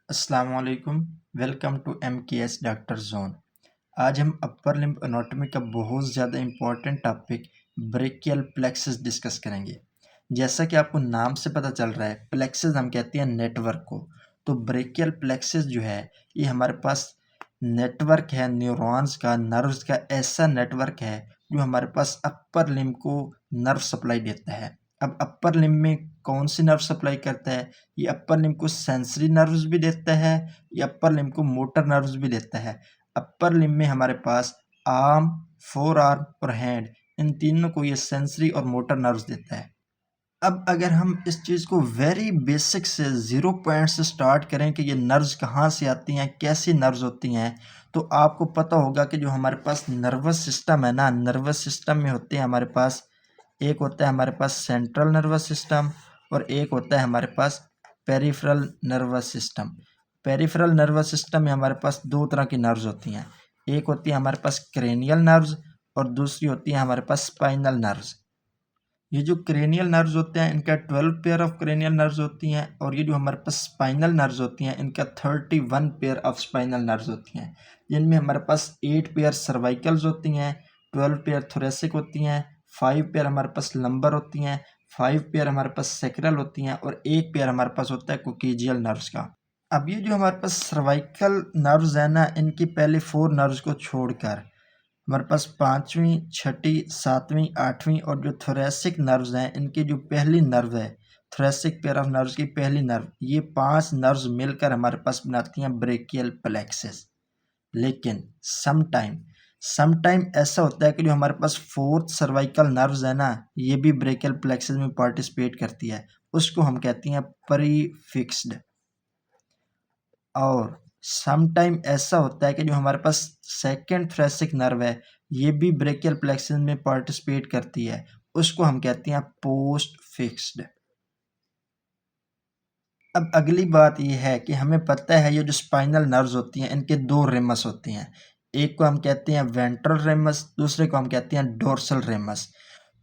अस्सलाम वालेकुम। Welcome to MKS doctor zone. आज हम अपर लिम्ब एनाटॉमी का बहुत ज़्यादा important topic brachial plexus discuss करेंगे। जैसा कि आपको नाम से पता चल रहा है, प्लेक्सस हम कहते हैं नेटवर्क को। तो ब्रेकियल प्लेक्सस जो है ये हमारे पास नेटवर्क है न्यूरॉन्स का, नर्व्स का। ऐसा नेटवर्क है जो हमारे पास अपर लिम्ब को नर्व सप्लाई देता है। अब अपर लिम्ब में कौन सी नर्व सप्लाई करता है? ये अपर लिम्ब को सेंसरी नर्व्स भी देता है, ये अपर लिम्ब को मोटर नर्व्स भी देता है। अपर लिम्ब में हमारे पास आर्म, फोर आर्म और हैंड, इन तीनों को ये सेंसरी और मोटर नर्व्स देता है। अब अगर हम इस चीज़ को वेरी बेसिक से 0 पॉइंट से स्टार्ट करें कि ये नर्व्स कहाँ से आती हैं, कैसी नर्व्स होती हैं, तो आपको पता होगा कि जो हमारे पास नर्वस सिस्टम है ना, नर्वस सिस्टम में होते हैं हमारे पास, एक होता है हमारे पास सेंट्रल नर्वस सिस्टम और एक होता है हमारे पास peripheral nervous system. Peripheral nervous system में हमारे पास दो तरह की नर्व्स होती हैं, एक होती है हमारे पास क्रेनियल नर्व्स और दूसरी होती है हमारे पास स्पाइनल नर्व्स। ये जो क्रेनियल नर्व्स होते हैं इनका 12 पेयर ऑफ क्रेनियल नर्व्स होती हैं, और ये जो हमारे पास स्पाइनल नर्व्स होती हैं इनका 31 पेयर ऑफ स्पाइनल नर्व्स होती हैं, जिनमें हमारे पास 8 पेयर सर्वाइकल्स होती हैं, 12 पेयर थोरेसिक होती हैं, 5 पेयर हमारे पास लंबर होती हैं, 5 पेयर हमारे पास सेक्रल होती हैं और एक पेयर हमारे पास होता है कोकिजियल नर्व्स का। अब ये जो हमारे पास सर्वाइकल नर्व्स है ना, इनकी पहले 4 नर्व्स को छोड़कर हमारे पास पाँचवीं, छठी, सातवीं, आठवीं और जो थोरेसिक नर्व्स हैं इनकी जो पहली नर्व है, थोरेसिक पेयर ऑफ नर्व्स की पहली नर्व, ये 5 नर्व्स मिलकर हमारे पास बनाती हैं ब्रेकियल प्लेक्सस। लेकिन समटाइम ऐसा होता है कि जो हमारे पास फोर्थ सर्वाइकल नर्व्स है ना, ये भी ब्रेकियल प्लेक्सस में पार्टिसिपेट करती है, उसको हम कहते हैं प्रीफिक्स्ड। और समटाइम ऐसा होता है कि जो हमारे पास सेकेंड थोरेसिक नर्व है, ये भी ब्रेकियल प्लेक्सस में पार्टिसिपेट करती है, उसको हम कहते हैं पोस्ट फिक्स्ड। अब अगली बात ये है कि हमें पता है ये जो स्पाइनल नर्व्स होती हैं इनके दो रेमस होती हैं, एक को हम कहते हैं वेंट्रल रेमस, दूसरे को हम कहते हैं डोर्सल रेमस।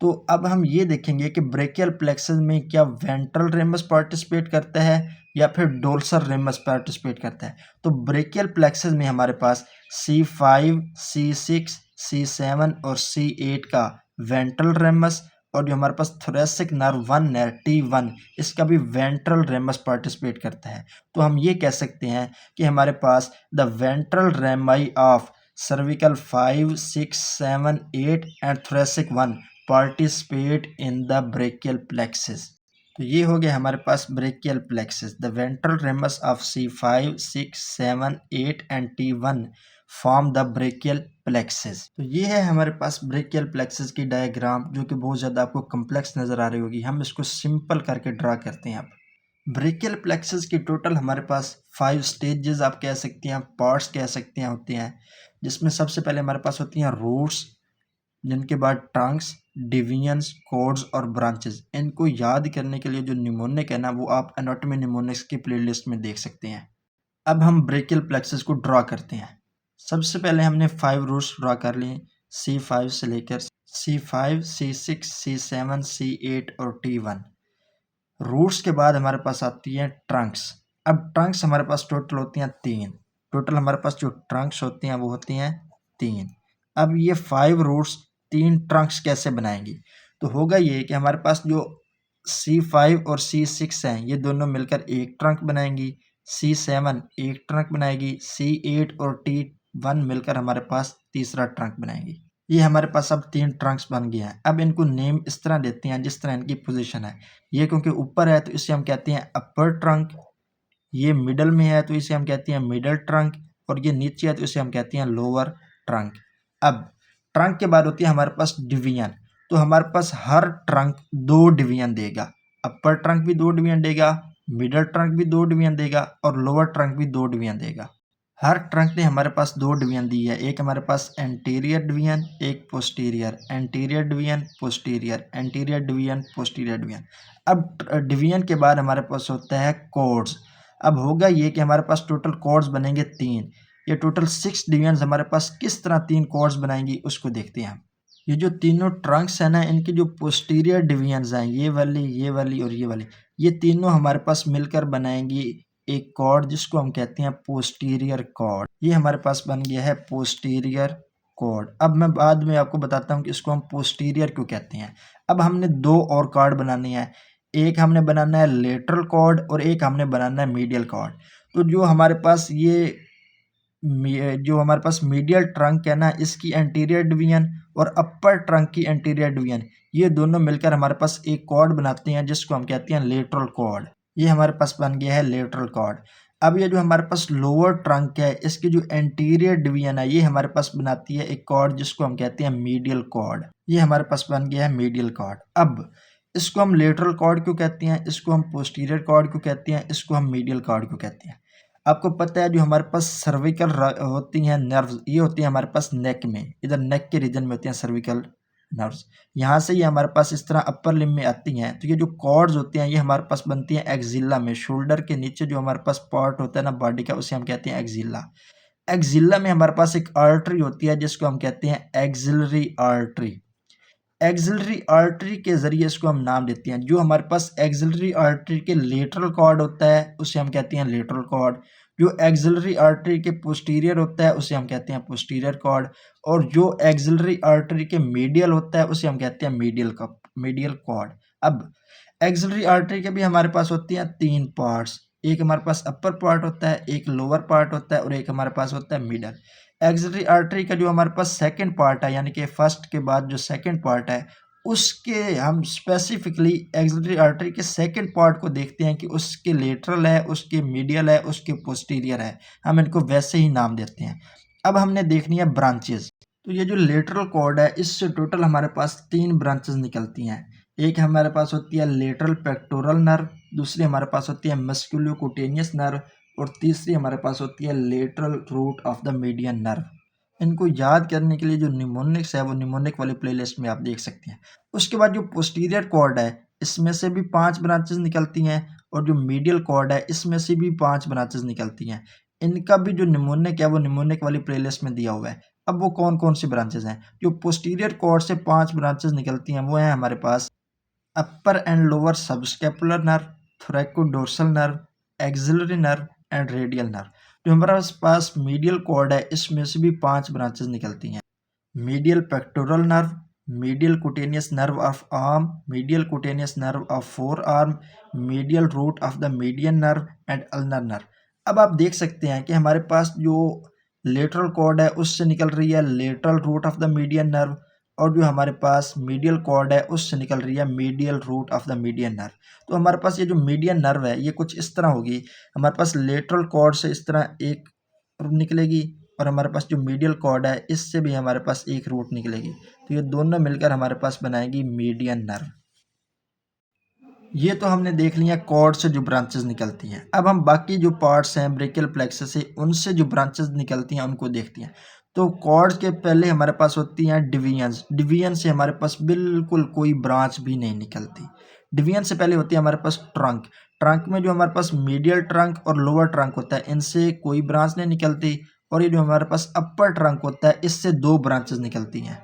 तो अब हम ये देखेंगे कि ब्रेकियल प्लेक्सस में क्या वेंट्रल रेमस पार्टिसिपेट करता है या फिर डोर्सल रेमस पार्टिसिपेट करता है। तो ब्रेकियल प्लेक्सस में हमारे पास C5, C6, C7 और C8 का वेंट्रल रेमस, और जो हमारे पास थोरेसिक नर्व 1 है T1, इसका भी वेंट्रल रेमस पार्टिसिपेट करता है। तो हम ये कह सकते हैं कि हमारे पास the ventral rami of cervical 5, 6, 7, 8 and thoracic 1 participate in the brachial plexus. तो ये हो गया हमारे पास brachial plexus. The ventral ramus of C5, 6, 7, 8 and T1 form the brachial plexus. तो ये है हमारे पास ब्रेकियल प्लेक्सस की डायग्राम, जो कि बहुत ज़्यादा आपको कम्प्लेक्स नज़र आ रही होगी। हम इसको सिंपल करके ड्रा करते हैं। अब ब्रेकियल प्लेक्सस की टोटल हमारे पास 5 स्टेजेस आप कह सकते हैं, पार्ट्स कह सकते हैं, होते हैं, जिसमें सबसे पहले हमारे पास होती हैं रूट्स, जिनके बाद ट्रंक्स, डिविजन्स, कॉर्ड्स और ब्रांचेस। इनको याद करने के लिए जो निमोनिक है ना, वो आप एनाटॉमी निमोनिक्स की प्लेलिस्ट में देख सकते हैं। अब हम ब्रेकियल प्लेक्सस को ड्रा करते हैं। सबसे पहले हमने 5 रूट्स ड्रा कर लिए, C5 से लेकर C5, C6, C7, C8 और T1। रूट्स के बाद हमारे पास आती है ट्रंक्स। अब ट्रंक्स हमारे पास टोटल होती हैं 3। टोटल हमारे पास जो ट्रंक्स होती हैं वो होती हैं 3। अब ये 5 रूट्स 3 ट्रंक्स कैसे बनाएंगी? तो होगा ये कि हमारे पास जो C5 और C6 हैं, ये दोनों मिलकर एक ट्रंक बनाएंगी, C7 एक ट्रंक बनाएगी, C8 और T1 मिलकर हमारे पास तीसरा ट्रंक बनाएंगी। ये हमारे पास अब 3 ट्रंक्स बन गए हैं। अब इनको नेम इस तरह देते हैं जिस तरह इनकी पोजीशन है। ये क्योंकि ऊपर है तो इसे हम कहते हैं अपर ट्रंक, ये मिडल में है तो इसे हम कहते हैं मिडल ट्रंक, और ये नीचे है तो इसे हम कहते हैं लोअर ट्रंक। अब ट्रंक के बाद होती है हमारे पास डिवीजन। तो हमारे पास हर ट्रंक 2 डिवीजन देगा। अपर ट्रंक भी 2 डिवीजन देगा, मिडल ट्रंक भी 2 डिवीजन देगा और लोअर ट्रंक भी 2 डिवीजन देगा। हर ट्रंक ने हमारे पास 2 डिवीजन दी है, एक हमारे पास एंटीरियर डिवीजन, एक posterior, anterior division, posterior, anterior division, posterior division. अब डिवीजन के बाद हमारे पास होता है कॉर्ड्स। अब होगा ये कि हमारे पास टोटल कॉर्ड्स बनेंगे 3। ये टोटल 6 डिवीजन हमारे पास किस तरह 3 कॉर्ड्स बनाएंगी उसको देखते हैं। ये जो तीनों ट्रंक्स है ना, इनकी जो पोस्टीरियर डिवीजन्स हैं, ये वाली और ये वाली, ये तीनों हमारे पास मिलकर बनाएंगी एक कॉर्ड जिसको हम कहते हैं पोस्टीरियर कॉर्ड। ये हमारे पास बन गया है पोस्टीरियर कॉर्ड। अब मैं बाद में आपको बताता हूँ कि इसको हम पोस्टीरियर क्यों कहते हैं। अब हमने दो और कॉर्ड बनाने हैं, एक हमने बनाना है लेटरल कॉर्ड और एक हमने बनाना है मीडियल कॉर्ड। तो जो हमारे पास जो हमारे पास मीडियल ट्रंक है ना, इसकी एंटीरियर डिवीजन और अपर ट्रंक की एंटीरियर डिवीजन, ये दोनों मिलकर हमारे पास एक कॉर्ड बनाते हैं जिसको हम कहते हैं लेटरल कॉर्ड। ये हमारे पास बन गया है लेटरल कॉर्ड। अब ये जो हमारे पास लोअर ट्रंक है, इसकी जो एंटीरियर डिवीजन है, ये हमारे पास बनाती है एक कॉर्ड जिसको हम कहते हैं मीडियल कॉर्ड। ये हमारे पास बन गया है मीडियल कॉर्ड। अब इसको हम लेटरल कॉर्ड क्यों कहते हैं, इसको हम पोस्टीरियर कॉर्ड क्यों कहते हैं, इसको हम मीडियल कॉर्ड क्यों कहते हैं। आपको पता है जो हमारे पास सर्विकल होती हैं नर्व्स, ये होती हैं हमारे पास नेक में, इधर नेक के रीजन में होती हैं सर्विकल नर्व्स। यहाँ से ये हमारे पास इस तरह अपर लिम्ब में आती हैं। तो ये जो कॉर्ड्स होती हैं ये हमारे पास बनती हैं एक्जिला में। शोल्डर के नीचे जो हमारे पास पार्ट होता है ना बॉडी का, उसे हम कहते हैं एक्जिला। एक्जिला में हमारे पास एक आर्टरी होती है जिसको हम कहते हैं एक्सिलरी आर्टरी। एक्सिलरी आर्टरी के जरिए इसको हम नाम देते हैं। जो हमारे पास एक्सिलरी आर्टरी के लेटरल कॉर्ड होता है उसे हम कहते हैं लेटरल कॉर्ड। जो एक्सिलरी आर्टरी के पोस्टीरियर होता है उसे हम कहते हैं पोस्टीरियर कॉर्ड। और जो एक्सिलरी आर्टरी के मीडियल होता है उसे हम कहते हैं मीडियल कॉर्ड। अब एक्सिलरी आर्टरी के भी हमारे पास होती हैं तीन पार्ट्स, एक हमारे पास अपर पार्ट होता है, एक लोअर पार्ट होता है और एक हमारे पास होता है मिडल। एक्सिलरी आर्टरी का जो हमारे पास सेकंड पार्ट है, यानी कि फर्स्ट के बाद जो सेकंड पार्ट है, उसके हम स्पेसिफिकली एक्सिलरी आर्टरी के सेकंड पार्ट को देखते हैं कि उसके लेटरल है, उसके मीडियल है, उसके पोस्टीरियर है, हम इनको वैसे ही नाम देते हैं। अब हमने देखनी है ब्रांचेस। तो ये जो लेटरल कॉर्ड है इससे टोटल हमारे पास तीन ब्रांचेस निकलती हैं। एक हमारे पास होती है लेटरल पेक्टोरल नर्व, दूसरी हमारे पास होती है मस्कुलोकुटेनियस नर्व और तीसरी हमारे पास होती है lateral root of the median nerve. इनको याद करने के लिए जो निमोनिक्स है वो निमोनिक वाली प्लेलिस्ट में आप देख सकते हैं। उसके बाद जो पोस्टीरियर कॉर्ड है इसमें से भी 5 ब्रांचेस निकलती हैं और जो मीडियल कॉर्ड है इसमें से भी 5 ब्रांचेस निकलती हैं। इनका भी जो निमोनिक है वो निमोनिक वाली प्लेलिस्ट में दिया हुआ है। अब वो कौन कौन सी ब्रांचेस हैं। जो पोस्टीरियर कॉर्ड से 5 ब्रांचेस निकलती हैं वो हैं हमारे पास upper and lower subscapular nerve, thoracodorsal nerve, axillary nerve and radial nerve. जो हमारे पास मीडियल कॉर्ड है इसमें से भी 5 ब्रांचेस निकलती हैं। Medial pectoral nerve, medial cutaneous nerve of arm, medial cutaneous nerve of forearm, medial root of the median nerve and ulnar nerve. अब आप देख सकते हैं कि हमारे पास जो लेटरल कॉर्ड है उससे निकल रही है lateral root of the median nerve और जो हमारे पास मीडियल कॉर्ड है उससे निकल रही है medial root of the median nerve. तो हमारे पास ये जो मीडियन नर्व है ये कुछ इस तरह होगी। हमारे पास लेटरल कॉर्ड से इस तरह एक निकलेगी और हमारे पास जो मीडियल कॉर्ड है इससे भी हमारे पास एक रूट निकलेगी। तो ये दोनों मिलकर हमारे पास बनाएगी मीडियन नर्व। ये तो हमने देख लिया कॉर्ड से जो ब्रांचेस निकलती हैं। अब हम बाकी जो पार्ट्स हैं ब्रेकियल प्लेक्सस से उनसे जो ब्रांचेस निकलती हैं उनको देखते हैं। तो कॉर्ड के पहले हमारे पास होती हैं डिवीजन्स। डिवीजन से हमारे पास बिल्कुल कोई ब्रांच भी नहीं निकलती। डिवीजन से पहले होती है हमारे पास ट्रंक। ट्रंक में जो हमारे पास मीडियल ट्रंक और लोअर ट्रंक होता है इनसे कोई ब्रांच नहीं निकलती। और ये जो हमारे पास अपर ट्रंक होता है इससे 2 ब्रांचेस निकलती हैं,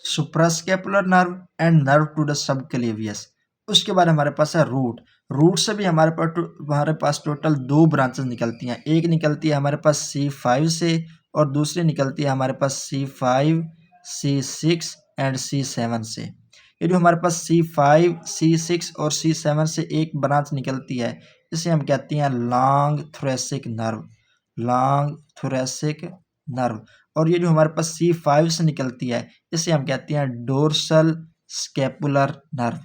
suprascapular nerve and nerve to the subclavius. उसके बाद हमारे पास है रूट। रूट से भी हमारे पास टोटल 2 ब्रांचेस निकलती हैं। एक निकलती है हमारे पास C5 से और दूसरी निकलती है हमारे पास C5, C6 एंड C7 से। ये जो हमारे पास C5, C6 और C7 से एक ब्रांच निकलती है इसे हम कहते हैं long thoracic nerve, long thoracic nerve. और ये जो हमारे पास C5 से निकलती है इसे हम कहते हैं डोर्सल स्केपुलर नर्व।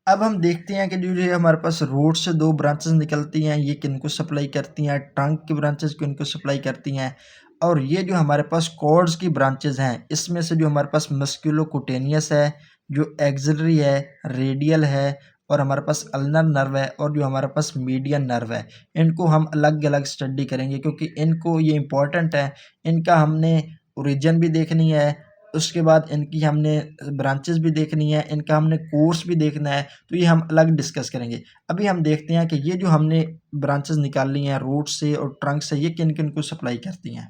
अब हम देखते हैं कि जो है हमारे पास रूट से 2 ब्रांचेस निकलती हैं, ये किनको सप्लाई करती हैं, ट्रंक की ब्रांचेस किनको सप्लाई करती हैं। और ये जो हमारे पास कॉर्ड्स की ब्रांचेस हैं इसमें से जो हमारे पास मस्कुलोकुटेनियस है, जो एक्सिलरी है, रेडियल है और हमारे पास अल्नर नर्व है और जो हमारे पास मीडियन नर्व है, इनको हम अलग अलग स्टडी करेंगे क्योंकि इनको ये इम्पोर्टेंट है। इनका हमने ओरिजिन भी देखनी है, उसके बाद इनकी हमने ब्रांचेस भी देखनी है, इनका हमने कोर्स भी देखना है। तो ये हम अलग डिस्कस करेंगे। अभी हम देखते हैं कि ये जो हमने ब्रांचेस निकाल ली हैं रूट से और ट्रंक से, ये किन किन को सप्लाई करती हैं।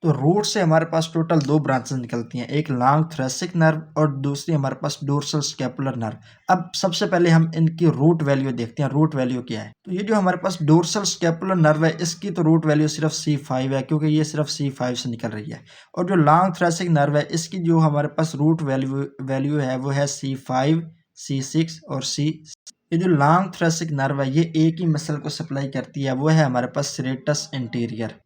तो रूट से हमारे पास टोटल दो ब्रांचेस निकलती हैं, एक लॉन्ग थोरैसिक नर्व और दूसरी हमारे पास डोर्सल स्कैपुलर नर्व। अब सबसे पहले हम इनकी रूट वैल्यू देखते हैं, रूट वैल्यू क्या है। तो ये जो हमारे पास डोर्सल स्कैपुलर नर्व है, इसकी तो रूट वैल्यू सिर्फ C5 है, क्योंकि ये सिर्फ C5 से निकल रही है। और जो लॉन्ग थोरैसिक नर्व है, इसकी जो हमारे पास रूट वैल्यू है वो है C5, C6 और C। ये जो लॉन्ग थोरैसिक नर्व है, ये एक ही मसल को सप्लाई करती है, वो है हमारे पास सेरेटस एंटीरियर।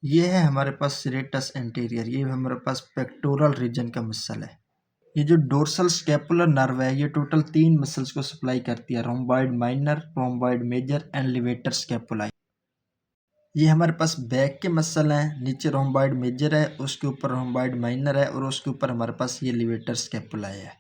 ये है हमारे पास सेरेटस एंटीरियर, ये हमारे पास पेक्टोरल रीजन का मसल है। ये जो डोर्सल स्कैपुलर नर्व है, ये टोटल 3 मसल्स को सप्लाई करती है, rhomboid minor, rhomboid major and levator scapulae. ये हमारे पास बैक के मसल हैं, नीचे रोम्बॉइड मेजर है, उसके ऊपर रोम्बॉइड माइनर है और उसके ऊपर हमारे पास ये लिवेटर स्कैपुलाई है।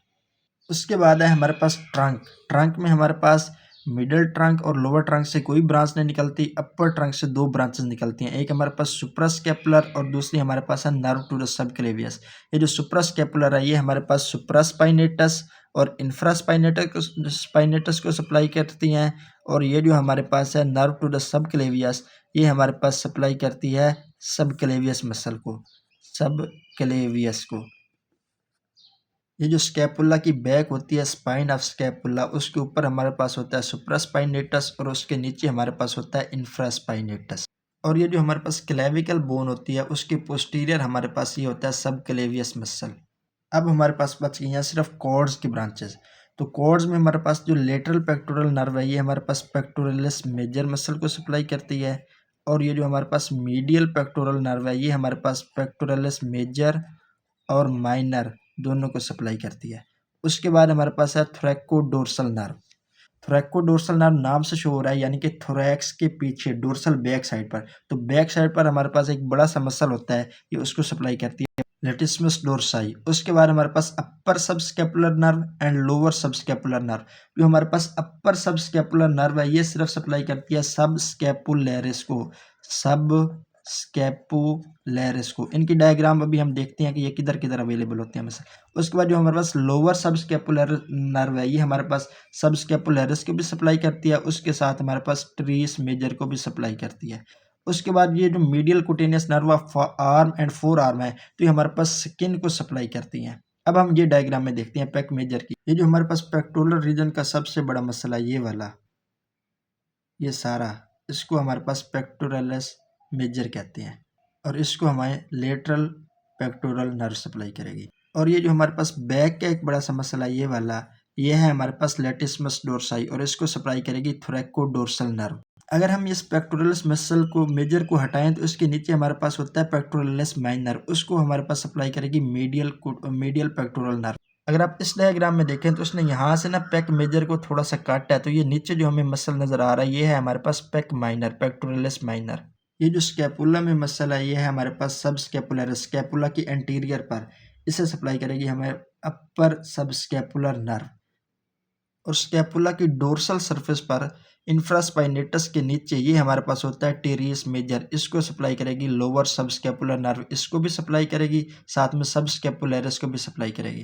उसके बाद है हमारे पास ट्रंक। ट्रंक में हमारे पास मिडल ट्रंक और लोअर ट्रंक से कोई ब्रांच नहीं निकलती, अपर ट्रंक से दो ब्रांचेस निकलती हैं, एक हमारे पास सुप्रास्कैपुलर और दूसरी हमारे पास है नर्व टू द सबक्लेवियस। ये जो सुप्रास्कैपुलर है, ये हमारे पास सुप्रास्पाइनेटस और इंफ्रास्पाइनेटस को सप्लाई करती हैं, और ये जो हमारे पास है नर्व टू द सबक्लेवियस, ये हमारे पास सप्लाई करती है सबक्लेवियस मसल को, सबक्लेवियस को। ये जो स्कैपुला की बैक होती है, स्पाइन ऑफ स्कैपुला, उसके ऊपर हमारे पास होता है सुप्रास्पाइनेटस और उसके नीचे हमारे पास होता है इंफ्रास्पाइनेटस। और ये जो हमारे पास क्लेविकल बोन होती है, उसके पोस्टीरियर हमारे पास ये होता है सबक्लेवियस मसल। अब हमारे पास बच गई हैं सिर्फ कॉर्ड्स की ब्रांचेस। तो कॉर्ड्स में हमारे पास जो लेटरल पेक्टोरल नर्व है, ये हमारे पास पेक्टोरलिस मेजर मसल को सप्लाई करती है, और ये जो हमारे पास मीडियल पेक्टोरल नर्व है, ये हमारे पास पेक्टोरलिस मेजर और माइनर दोनों को सप्लाई करती है। उसके बाद हमारे पास है थोरैकोडोर्सल नर्व। थोरैकोडोर्सल नर्व नाम से शो हो रहा है, यानी कि थोरैक्स के पीछे डोर्सल बैक साइड पर। तो बैक साइड पर हमारे पास एक बड़ा सा मसल होता है, ये उसको सप्लाई करती है, लेटिस्मस डोर्साई। उसके बाद हमारे पास upper subscapular nerve and lower subscapular nerve. जो हमारे पास अपर सबस्कैपुलर नर्व है, ये सिर्फ सप्लाई करती है सबस्कैपुलैरिस को, सब स्कैपुलैरिस को। इनकी डायग्राम अभी हम देखते हैं कि ये किधर किधर अवेलेबल होते हैं मसल। उसके बाद जो हमारे पास लोअर सब स्कैपुलर नर्व है, ये हमारे पास सब स्कैपुलैरिस को भी सप्लाई करती है, उसके साथ हमारे पास ट्रीस मेजर को भी सप्लाई करती है। उसके बाद ये जो medial cutaneous nerve of arm and four arm है, तो ये हमारे पास स्किन को सप्लाई करती हैं। अब हम ये डायग्राम में देखते हैं पेक मेजर की। ये जो हमारे पास पेक्टोरल रीजन का सबसे बड़ा मसला, ये वाला, ये सारा, इसको हमारे पास पेक्टोरलिस मेजर कहते हैं, और इसको हमारे लेटरल पेक्टोरल नर्व सप्लाई करेगी। और ये जो हमारे पास बैक का एक बड़ा सा मसला, ये वाला, ये है हमारे पास लेटिस्मस डोर्साई, और इसको सप्लाई करेगी थोरैकोडोर्सल नर्व। अगर हम इस पेक्टोरलिस मसल को मेजर को हटाएं, तो इसके नीचे हमारे पास होता है पेक्टोरलिस माइनर, उसको हमारे पास सप्लाई करेगी मीडियल पेक्टोरल नर्व। अगर आप इस डायग्राम में देखें, तो उसने यहाँ से ना पेक मेजर को थोड़ा सा काटा है, तो ये नीचे जो हमें मसल नजर आ रहा है, ये है हमारे पास पेक माइनर, पेक्टोरलिस माइनर। ये जो स्कैपुला में मसल है, ये है हमारे पास सब स्कैपुलर, स्कैपुला की एंटीरियर पर, इसे सप्लाई करेगी हमें अपर सब स्कैपुलर नर्व। और स्कैपुला की डोर्सल सरफेस पर इंफ्रास्पाइनेटस के नीचे ये हमारे पास होता है टेरियस मेजर, इसको सप्लाई करेगी लोअर सब स्कैपुलर नर्व, इसको भी सप्लाई करेगी, साथ में सब स्कैपुलैरिस को भी सप्लाई करेगी।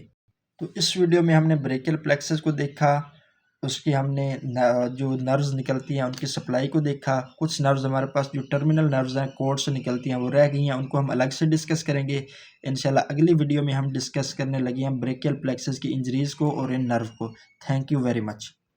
तो इस वीडियो में हमने ब्रेकियल प्लेक्सस को देखा, उसकी हमने जो नर्व्स निकलती हैं उनकी सप्लाई को देखा। कुछ नर्व्स हमारे पास जो टर्मिनल नर्व्स हैं, कोर्ड से निकलती हैं, वो रह गई हैं, उनको हम अलग से डिस्कस करेंगे इंशाल्लाह। अगली वीडियो में हम डिस्कस करने लगे हैं ब्रेकियल प्लेक्सस की इंजरीज़ को और इन नर्व को। Thank you very much.